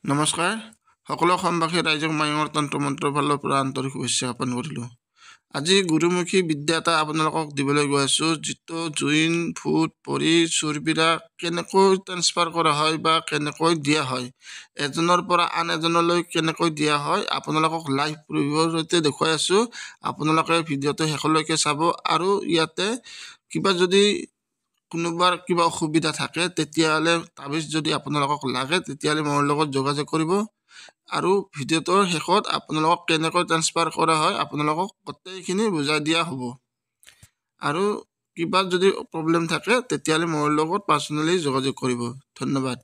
নমস্কাৰ সকলো অসমবাসী ৰাইজক মায়ঙৰ তন্ত্ৰ মন্ত্ৰৰ ফালৰ পৰা আন্তৰিক শুভেচ্ছা জ্ঞাপন কৰিলোঁ। আজি গুৰুমুখী বিদ্যা এটা আপোনালোকক দিবলৈ গৈ আছোঁ, যিটো জুইন ভূত পৰি চুৰবিৰা কেনেকৈ ট্ৰেন্সফাৰ কৰা হয় বা কেনেকৈ দিয়া হয়, এজনৰ পৰা আন এজনলৈ কেনেকৈ দিয়া হয়, আপোনালোকক লাইভ প্ৰিভিউৰ সৈতে দেখুৱাই আছোঁ। আপোনালোকে ভিডিঅ'টো শেষলৈকে চাব আৰু ইয়াতে কিবা যদি কোনোবাৰ কিবা অসুবিধা থাকে তেতিয়াহ'লে তাবিজ যদি আপোনালোকক লাগে তেতিয়াহ'লে মোৰ লগত যোগাযোগ কৰিব আৰু ভিডিঅ'টোৰ শেষত আপোনালোকক কেনেকৈ ট্ৰান্সফাৰ কৰা হয় আপোনালোকক গোটেইখিনি বুজাই দিয়া হ'ব। আৰু কিবা যদি প্ৰব্লেম থাকে তেতিয়াহ'লে মোৰ লগত পাৰ্চনেলি যোগাযোগ কৰিব। ধন্যবাদ।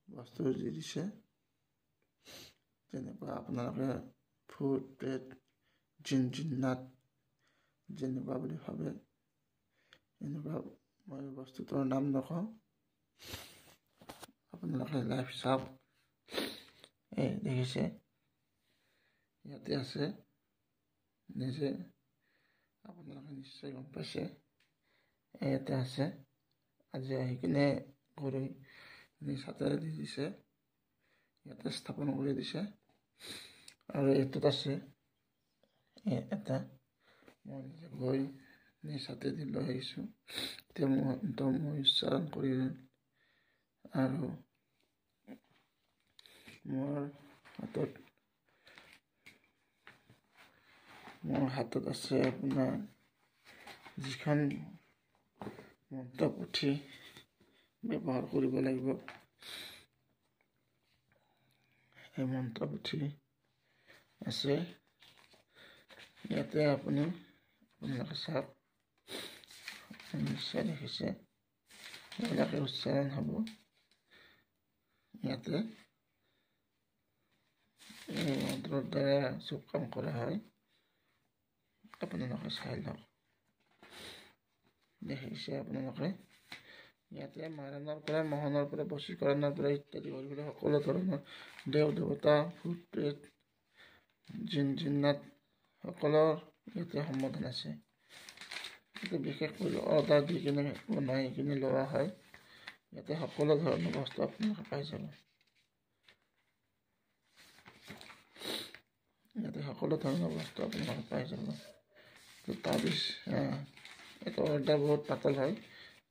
বস্তু যি দিছে যেনেকুৱা আপোনালোকে ভূত প্ৰেত জিন্নাত যেনেকুৱা বুলি ভাবে এনেকুৱা মই বস্তুটোৰ নাম নকওঁ, আপোনালোকে লাইভ চাওক। এই দেখিছে ইয়াতে আছে, নিজে আপোনালোকে নিশ্চয় গম পাইছে ইয়াতে আছে। আজি আহি কিনে কৰি ছাতেৰে দি দিছে, ইয়াতে স্থাপন কৰি দিছে। আৰু এইটোত আছে এটা মই নিজে গৈ ছাতে দি লৈ আহিছোঁ। এতিয়া মই উচ্চাৰণ কৰি আৰু মোৰ হাতত আছে আপোনাৰ যিখন মন্ত্ৰ পুথি ব্যৱহাৰ কৰিব লাগিব, এই মন্ত্ৰ পুথি আছে ইয়াতে। আপোনালোকে চাওক, নিশ্চয় দেখিছে এইবিলাকে উচ্চাৰণ হ'ব ইয়াতে। এই মন্ত্ৰৰ দ্বাৰা চব কাম কৰা হয়, আপোনালোকে চাই লওক। দেখিছে আপোনালোকে ইয়াতে মাৰণৰ পৰা মোহনৰ পৰা বশীকৰণৰ পৰা ইত্যাদি কৰিবলৈ সকলো ধৰণৰ দেৱ দেৱতা ভূত প্ৰেত জিন্নাত সকলৰ ইয়াতে সম্বোধন আছে। ইয়াতে বিশেষকৈ অৰ্ডাৰ দি কিনে বনাই কিনে লোৱা হয়। ইয়াতে সকলো ধৰণৰ বস্তু আপোনালোকে পাই যাব। ইয়াতে সকলো ধৰণৰ বস্তু আপোনালোকে পাই যাব। তাবিজ এইটো অৰ্ডাৰ বহুত পাতল হয়,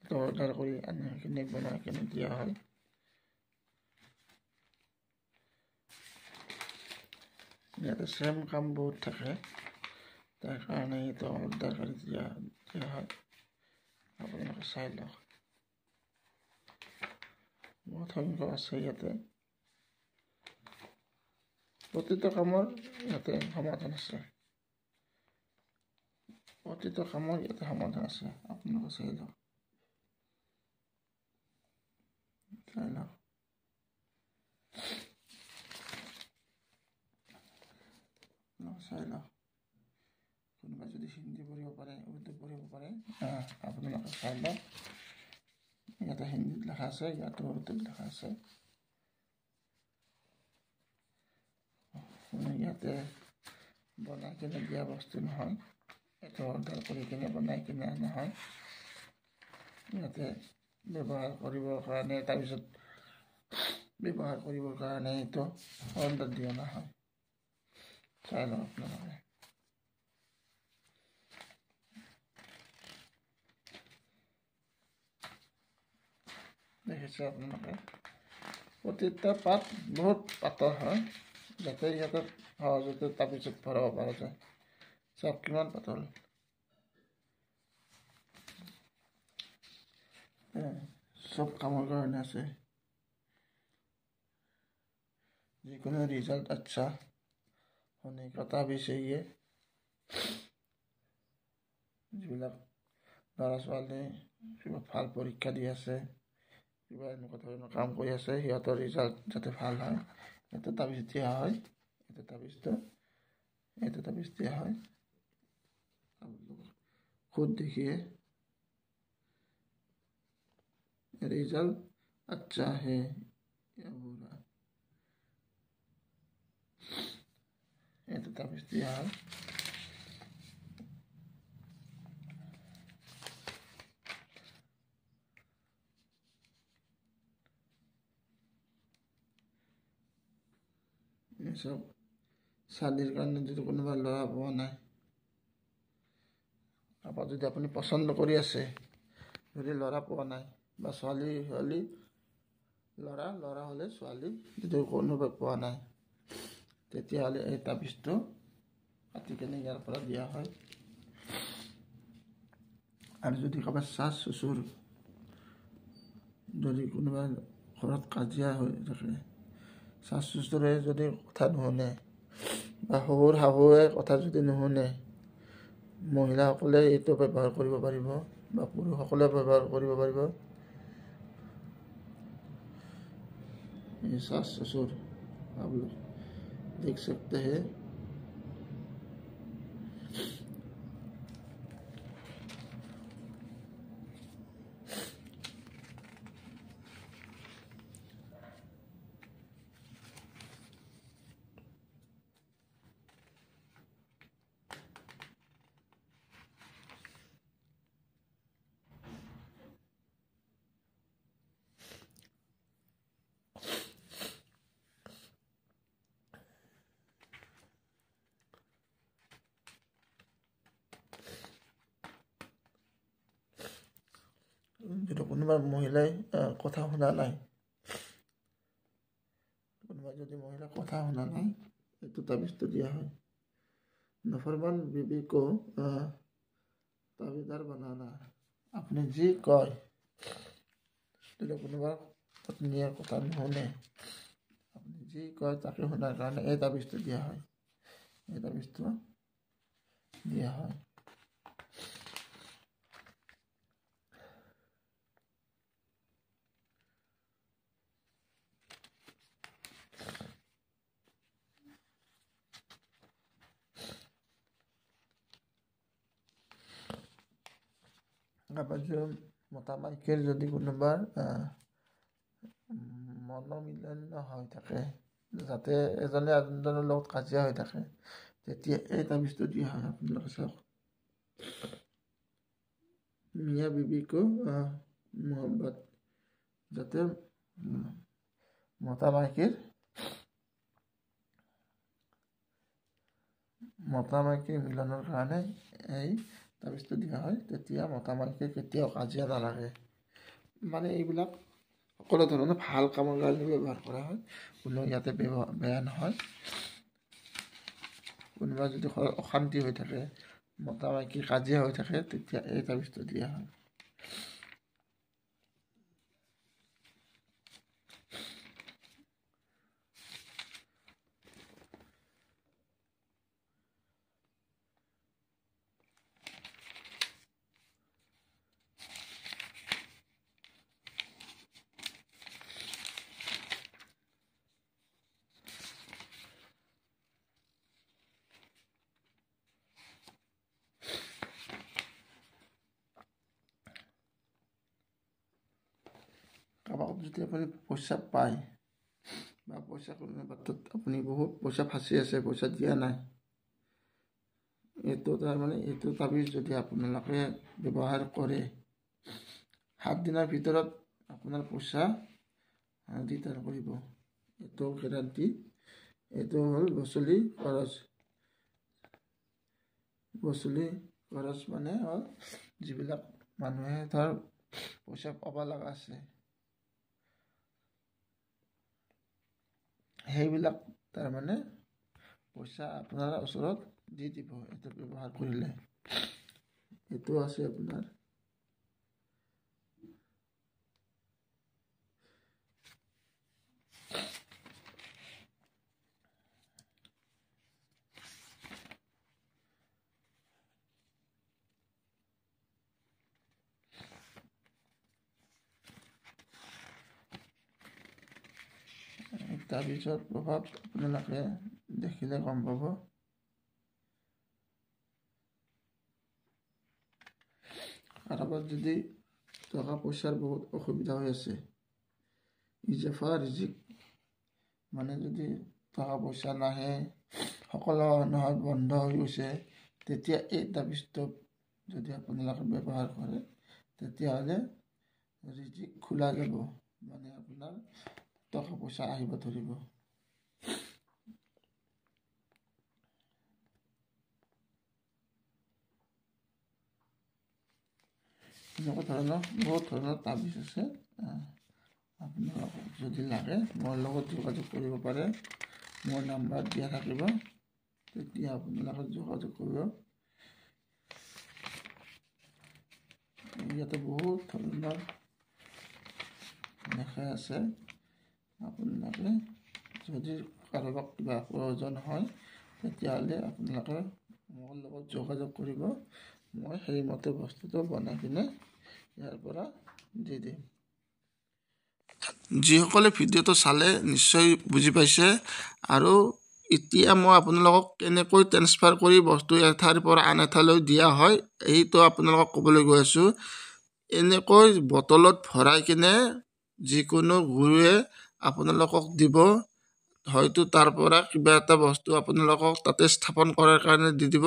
এইটো অৰ্ডাৰ কৰি আনি কিনে বনাই কিনে দিয়া হয়। ইয়াতে চেম কাম বহুত থাকে, তাৰ কাৰণে এইটো অৰ্ডাৰ কৰি দিয়া হয়। আপোনালোকে চাই লওক, বহুত সংখ্যক আছে ইয়াতে। প্ৰতিটো কামৰ ইয়াতে সমাধান আছে, প্ৰতিটো কামৰ ইয়াতে সমাধান আছে। আপোনালোকে চাই লওক, চাই লওক। কোনোবা যদি হিন্দী পঢ়িব পাৰে, উৰ্দু পঢ়িব পাৰে, আপোনালোকে চাই লওক। ইয়াতে হিন্দীত লেখা আছে, ইয়াতো উৰ্দুত লেখা আছে। ইয়াতে বনাই কিনে দিয়া বস্তু নহয়, এইটো অৰ্ডাৰ কৰি কিনে বনাই কিনে অনা হয়। ইয়াতে ব্যৱহাৰ কৰিবৰ কাৰণে, তাৰপিছত ব্যৱহাৰ কৰিবৰ কাৰণে এইটো অৰ্ডাৰ দি অনা হয়। চাই লওক আপোনালোকে। দেখিছে আপোনালোকে প্ৰতিটা পাত বহুত পাতল হয়, যাতে ইয়াতে সহজতে তাৰপিছত ভৰাব পৰা যায়। চাওক কিমান পাতল। চব কামৰ কাৰণে আছে। যিকোনো ৰিজাল্ট আচ্ছা होने का ताबीज चाहिए। যিবিলাক ল'ৰা ছোৱালী কিবা ভাল পৰীক্ষা দি আছে, কিবা এনেকুৱা ধৰণৰ কাম কৰি আছে, সিহঁতৰ ৰিজাল্ট যাতে ভাল হয়, এইটো তাবিজ দিয়া হয়। এইটো তাবিজ দিয়া হয়। खुद देखिए रिजल्ट अच्छा है या बुरा, এইটো তাবিজ দিয়া হয়। চাওক ছোৱালীৰ কাৰণে যদি কোনোবা ল'ৰা পোৱা নাই, তাৰপৰা যদি আপুনি পচন্দ কৰি আছে, যদি ল'ৰা পোৱা নাই বা ছোৱালী হ'লে ল'ৰা, ল'ৰা হ'লে ছোৱালী যদি কোনোবাই পোৱা নাই, তেতিয়াহ'লে এই তাবিজটো কাটি কেনে ইয়াৰ পৰা দিয়া হয়। আৰু যদি কাৰোবাৰ চাচ চুচুৰ, যদি কোনোবা ঘৰত কাজিয়া হৈ থাকে, চাচ চুচুৰে যদি কথা নুশুনে বা শহুৰ শাহুৱে কথা যদি নুশুনে, মহিলাসকলে এইটো ব্যৱহাৰ কৰিব পাৰিব বা পুৰুষসকলে ব্যৱহাৰ কৰিব পাৰিব। ये सास ससुर आप लोग देख सकते हैं। যদি কোনোবা মহিলাই কথা শুনা নাই, কোনোবা যদি মহিলা কথা শুনা নাই, এইটো তাবিজটো দিয়া হয়। নফরমান बीबी को ताबीदार बनाना। আপনি যি কয়, যদি কোনোবা পত্নীয়ে কথা নুশুনে, আপুনি যি কয় তাকে শুনাৰ কাৰণে এই তাবিজটো দিয়া হয়। এই তাবিজটো দিয়া হয়। মতা মাইকীৰ যদি কোনোবাৰ মনোমিলন হৈ থাকে, যাতে এজনে আনজনৰ লগত কাজিয়া হৈ থাকে, তেতিয়া এই তাবিজটো দিয়া হয়। আপোনালোকে চাওক, মিয়া বিবিকো মোহব্বত, যাতে মতা মাইকীৰ মিলনৰ কাৰণে এই তাবিজটো দিয়া হয়। তেতিয়া মতা মাইকীৰ কেতিয়াও কাজিয়া নালাগে। মানে এইবিলাক সকলো ধৰণৰ ভাল কামৰ কাৰণে ব্যৱহাৰ কৰা হয়, কোনো ইয়াতে বেয়া নহয়। কোনোবা যদি অশান্তি হৈ থাকে, মতা মাইকী কাজিয়া হৈ থাকে, তেতিয়া এই তাবিজটো দিয়া হয়। কাৰোবাক যদি আপুনি পইচা পায় বা পইচা কোনো বাটত আপুনি বহুত পইচা ফাঁচি আছে, পইচা দিয়া নাই, এইটো তাৰমানে এইটো তাবিজ যদি আপোনালোকে ব্যৱহাৰ কৰে, 7 দিনৰ ভিতৰত আপোনাৰ পইচা ৰিটাৰ্ণ কৰিব। এইটো গেৰাণ্টি। এইটো হ'ল বছলি খৰচ। বছলি খৰচ মানে হ'ল যিবিলাক মানুহে ধৰ পইচা পাব লগা আছে, সেইবিলাক তাৰমানে পইচা আপোনাৰ ওচৰত দি দিব। এইটো ব্যৱহাৰ কৰিলে এইটো আছে আপোনাৰ তাবিজৰ প্ৰভাৱ আপোনালোকে দেখিলে গম পাব। কাৰোবাৰ যদি টকা পইচাৰ বহুত অসুবিধা হৈ আছে, ইজাফা ৰিজিক, মানে যদি টকা পইচা নাহে, সকলো নহয় বন্ধ হৈ গৈছে, তেতিয়া এই তাবিজটো যদি আপোনালোকে ব্যৱহাৰ কৰে, তেতিয়াহ'লে ৰিজিক খোলা যাব, মানে আপোনাৰ টকা পইচা আহিব ধৰিব। এনেকুৱা ধৰণৰ বহুত ধৰণৰ তাবিজ আছে। আপোনালোকক যদি লাগে মোৰ লগত যোগাযোগ কৰিব পাৰে, মোৰ নাম্বাৰ দিয়া থাকিব, তেতিয়া আপোনালোকে যোগাযোগ কৰিব। ইয়াতে বহুত ধৰণৰ লেখা আছে। আপোনালোকে যদি কাৰোবাক কিবা প্ৰয়োজন হয় তেতিয়াহ'লে আপোনালোকে মোৰ লগত যোগাযোগ কৰিব। মই সেইমতে বস্তুটো বনাই কিনে ইয়াৰ পৰা দি দিম। যিসকলে ভিডিঅ'টো চালে নিশ্চয় বুজি পাইছে। আৰু এতিয়া মই আপোনালোকক কেনেকৈ ট্ৰেন্সফাৰ কৰি বস্তু এঠাইৰ পৰা আন এঠাইলৈ দিয়া হয় এইটো আপোনালোকক ক'বলৈ গৈ আছোঁ। এনেকৈ বটলত ভৰাই কিনে যিকোনো গুৰুৱে আপোনালোকক দিব। হয়তো তাৰ পৰা কিবা এটা বস্তু আপোনালোকক তাতে স্থাপন কৰাৰ কাৰণে দি দিব।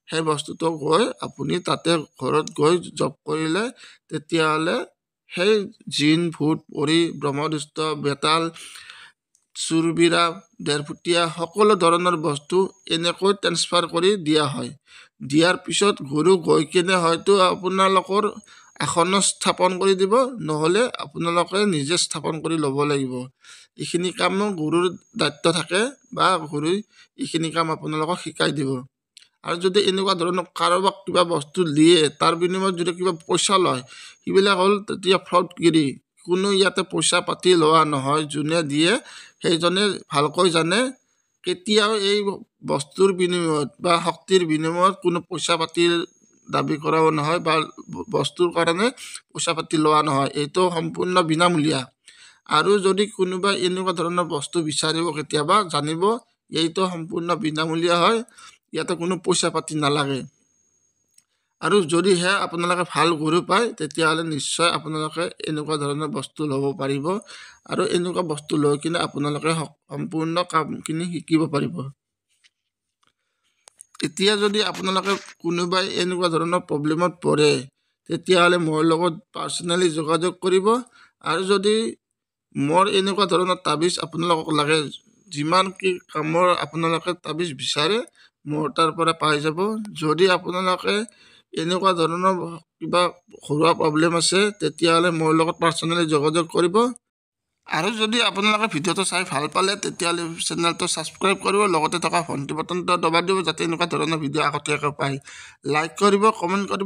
সেই বস্তুটো গৈ আপুনি তাতে ঘৰত গৈ জপ কৰিলে তেতিয়াহ'লে সেই জিন, ভূত, পৰি, ব্ৰহ্মদৃষ্ট, বেতাল, চুৰবিৰা, ডেৰফুটীয়া সকলো ধৰণৰ বস্তু এনেকৈ ট্ৰেন্সফাৰ কৰি দিয়া হয়। দিয়াৰ পিছত গুৰু গৈ কিনে হয়তো আপোনালোকৰ আসনত স্থাপন কৰি দিব, নহ'লে আপোনালোকে নিজে স্থাপন কৰি ল'ব লাগিব। এইখিনি কামো গুৰুৰ দায়িত্ব থাকে বা গুৰুই এইখিনি কাম আপোনালোকক শিকাই দিব। আৰু যদি এনেকুৱা ধৰণৰ কাৰোবাক কিবা বস্তু দিয়ে তাৰ বিনিময়ত যদি কিবা পইচা লয়, সেইবিলাক হ'ল তেতিয়া ফ্ৰডগিৰি। কোনো ইয়াতে পইচা পাতি লোৱা নহয়। যোনে দিয়ে সেইজনে ভালকৈ জানে। কেতিয়াও এই বস্তুৰ বিনিময়ত বা শক্তিৰ বিনিময়ত কোনো পইচা পাতিৰ দাবী কৰাও নহয় বা বস্তুৰ কাৰণে পইচা পাতি লোৱা নহয়। এইটো সম্পূৰ্ণ বিনামূলীয়া। আৰু যদি কোনোবাই এনেকুৱা ধৰণৰ বস্তু বিচাৰিব কেতিয়াবা জানিব এইটো সম্পূৰ্ণ বিনামূলীয়া হয়। ইয়াতে কোনো পইচা পাতি নালাগে। আৰু যদিহে আপোনালোকে ভাল গুৰু পায় তেতিয়াহ'লে নিশ্চয় আপোনালোকে এনেকুৱা ধৰণৰ বস্তু ল'ব পাৰিব। আৰু এনেকুৱা বস্তু লৈ কিনে আপোনালোকে সম্পূৰ্ণ কামখিনি শিকিব পাৰিব। এতিয়া যদি আপোনালোকে কোনোবাই এনেকুৱা ধৰণৰ প্ৰব্লেমত পৰে তেতিয়াহ'লে মোৰ লগত পাৰ্চনেলি যোগাযোগ কৰিব। আৰু যদি মোৰ এনেকুৱা ধৰণৰ তাবিজ আপোনালোকক লাগে, যিমান কি কামৰ আপোনালোকে তাবিজ বিচাৰে মোৰ তাৰ পৰা পাই যাব। যদি আপোনালোকে এনেকুৱা ধৰণৰ কিবা ঘৰুৱা প্ৰব্লেম আছে তেতিয়াহ'লে মোৰ লগত পাৰ্চনেলি যোগাযোগ কৰিব। আৰু যদি আপোনালোকে ভিডিঅ'টো চাই ভাল পালে তেতিয়াহ'লে চেনেলটো ছাবস্ক্ৰাইব কৰিব, লগতে থকা ঘণ্টি বাটনটো দবাই দিব যাতে এনেকুৱা ধৰণৰ ভিডিঅ' আগতীয়াকৈ পায়। লাইক কৰিব, কমেণ্ট কৰিব।